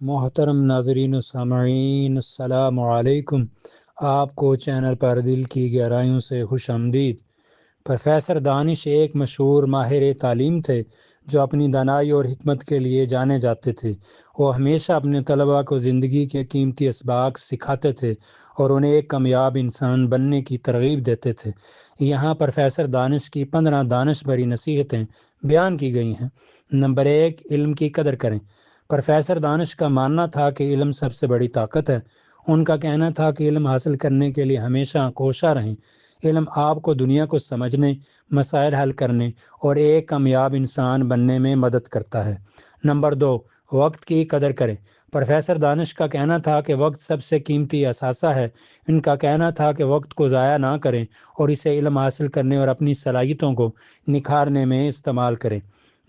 محترم ناظرین و سامعین، السلام علیکم۔ آپ کو چینل پر دل کی گہرائیوں سے خوش آمدید۔ پروفیسر دانش ایک مشہور ماہر تعلیم تھے جو اپنی دانائی اور حکمت کے لیے جانے جاتے تھے۔ وہ ہمیشہ اپنے طلباء کو زندگی کے قیمتی اسباق سکھاتے تھے اور انہیں ایک کامیاب انسان بننے کی ترغیب دیتے تھے۔ یہاں پروفیسر دانش کی 15 دانش بھری نصیحتیں بیان کی گئی ہیں۔ نمبر 1، علم کی قدر کریں۔ پروفیسر دانش کا ماننا تھا کہ علم سب سے بڑی طاقت ہے۔ ان کا کہنا تھا کہ علم حاصل کرنے کے لیے ہمیشہ کوشاں رہیں۔ علم آپ کو دنیا کو سمجھنے، مسائل حل کرنے اور ایک کامیاب انسان بننے میں مدد کرتا ہے۔ نمبر 2، وقت کی قدر کریں۔ پروفیسر دانش کا کہنا تھا کہ وقت سب سے قیمتی اثاثہ ہے۔ ان کا کہنا تھا کہ وقت کو ضائع نہ کریں اور اسے علم حاصل کرنے اور اپنی صلاحیتوں کو نکھارنے میں استعمال کریں۔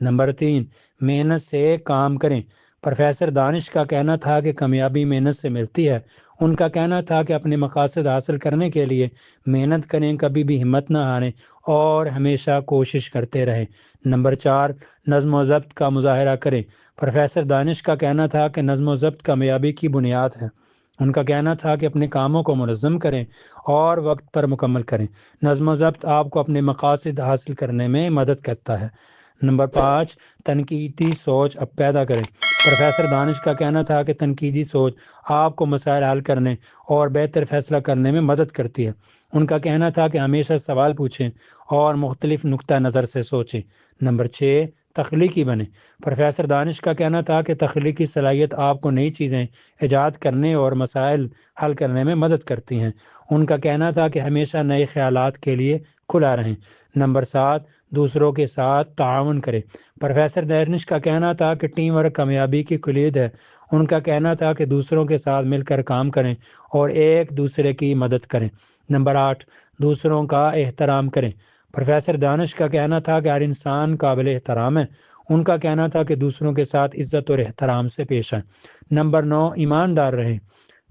نمبر 3، محنت سے کام کریں۔ پروفیسر دانش کا کہنا تھا کہ کامیابی محنت سے ملتی ہے۔ ان کا کہنا تھا کہ اپنے مقاصد حاصل کرنے کے لیے محنت کریں، کبھی بھی ہمت نہ ہاریں اور ہمیشہ کوشش کرتے رہیں۔ نمبر 4، نظم و ضبط کا مظاہرہ کریں۔ پروفیسر دانش کا کہنا تھا کہ نظم و ضبط کامیابی کی بنیاد ہے۔ ان کا کہنا تھا کہ اپنے کاموں کو منظم کریں اور وقت پر مکمل کریں۔ نظم و ضبط آپ کو اپنے مقاصد حاصل کرنے میں مدد کرتا ہے۔ نمبر 5، تنقیدی سوچ اب پیدا کریں۔ پروفیسر دانش کا کہنا تھا کہ تنقیدی سوچ آپ کو مسائل حل کرنے اور بہتر فیصلہ کرنے میں مدد کرتی ہے۔ ان کا کہنا تھا کہ ہمیشہ سوال پوچھیں اور مختلف نقطہ نظر سے سوچیں۔ نمبر 6، تخلیقی بنیں۔ پروفیسر دانش کا کہنا تھا کہ تخلیقی صلاحیت آپ کو نئی چیزیں ایجاد کرنے اور مسائل حل کرنے میں مدد کرتی ہیں۔ ان کا کہنا تھا کہ ہمیشہ نئے خیالات کے لیے کھلا رہیں۔ نمبر 7، دوسروں کے ساتھ تعاون کریں۔ پروفیسر دانش کا کہنا تھا کہ ٹیم ورک کامیابی کی کلید ہے۔ ان کا کہنا تھا کہ دوسروں کے ساتھ مل کر کام کریں اور ایک دوسرے کی مدد کریں۔ نمبر 8، دوسروں کا احترام کریں۔ پروفیسر دانش کا کہنا تھا کہ ہر انسان قابل احترام ہے۔ ان کا کہنا تھا کہ دوسروں کے ساتھ عزت اور احترام سے پیش آئیں۔ نمبر 9، ایماندار رہیں۔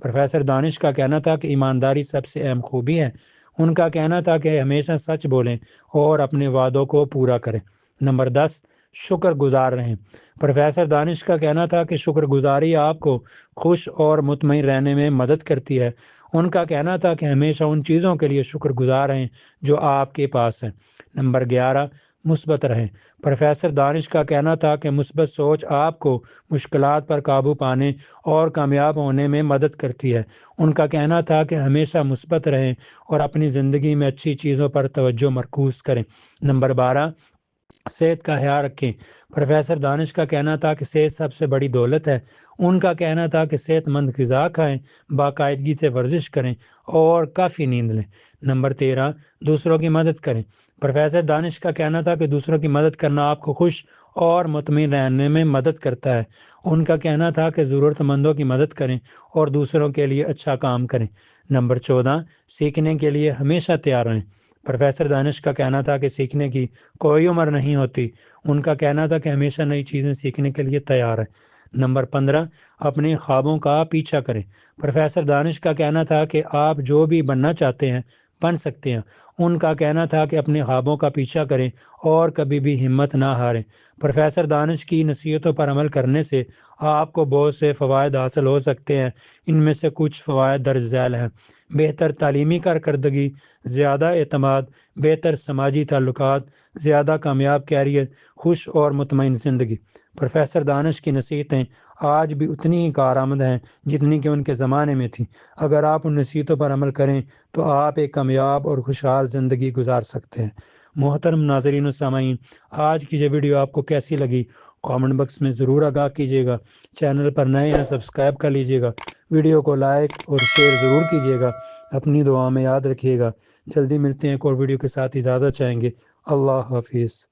پروفیسر دانش کا کہنا تھا کہ ایمانداری سب سے اہم خوبی ہے۔ ان کا کہنا تھا کہ ہمیشہ سچ بولیں اور اپنے وعدوں کو پورا کریں۔ نمبر 10، شکر گزار رہیں۔ پروفیسر دانش کا کہنا تھا کہ شکر گزاری آپ کو خوش اور مطمئن رہنے میں مدد کرتی ہے۔ ان کا کہنا تھا کہ ہمیشہ ان چیزوں کے لیے شکر گزار رہیں جو آپ کے پاس ہیں۔ نمبر 11، مثبت رہیں۔ پروفیسر دانش کا کہنا تھا کہ مثبت سوچ آپ کو مشکلات پر قابو پانے اور کامیاب ہونے میں مدد کرتی ہے۔ ان کا کہنا تھا کہ ہمیشہ مثبت رہیں اور اپنی زندگی میں اچھی چیزوں پر توجہ مرکوز کریں۔ نمبر 12، صحت کا خیال رکھیں۔ پروفیسر دانش کا کہنا تھا کہ صحت سب سے بڑی دولت ہے۔ ان کا کہنا تھا کہ صحت مند غذا کھائیں، باقاعدگی سے ورزش کریں اور کافی نیند لیں۔ نمبر 13، دوسروں کی مدد کریں۔ پروفیسر دانش کا کہنا تھا کہ دوسروں کی مدد کرنا آپ کو خوش اور مطمئن رہنے میں مدد کرتا ہے۔ ان کا کہنا تھا کہ ضرورت مندوں کی مدد کریں اور دوسروں کے لیے اچھا کام کریں۔ نمبر 14، سیکھنے کے لیے ہمیشہ تیار رہیں۔ پروفیسر دانش کا کہنا تھا کہ سیکھنے کی کوئی عمر نہیں ہوتی۔ ان کا کہنا تھا کہ ہمیشہ نئی چیزیں سیکھنے کے لیے تیار ہے۔ نمبر 15، اپنے خوابوں کا پیچھا کریں۔ پروفیسر دانش کا کہنا تھا کہ آپ جو بھی بننا چاہتے ہیں بن سکتے ہیں۔ ان کا کہنا تھا کہ اپنے خوابوں کا پیچھا کریں اور کبھی بھی ہمت نہ ہاریں۔ پروفیسر دانش کی نصیحتوں پر عمل کرنے سے آپ کو بہت سے فوائد حاصل ہو سکتے ہیں۔ ان میں سے کچھ فوائد درج ذیل ہیں: بہتر تعلیمی کارکردگی، زیادہ اعتماد، بہتر سماجی تعلقات، زیادہ کامیاب کیریئر، خوش اور مطمئن زندگی۔ پروفیسر دانش کی نصیحتیں آج بھی اتنی ہی کارآمد ہیں جتنی کہ ان کے زمانے میں تھیں۔ اگر آپ ان نصیحتوں پر عمل کریں تو آپ ایک کامیاب اور خوشحال زندگی گزار سکتے ہیں۔ محترم ناظرین و سامعین، آج کی یہ ویڈیو آپ کو کیسی لگی کامنٹ باکس میں ضرور آگاہ کیجیے گا۔ چینل پر نئے ہیں سبسکرائب کر لیجیے گا۔ ویڈیو کو لائک اور شیئر ضرور کیجیے گا۔ اپنی دعا میں یاد رکھیے گا۔ جلدی ملتے ہیں ایک اور ویڈیو کے ساتھ، اجازت چاہیں گے۔ اللہ حافظ۔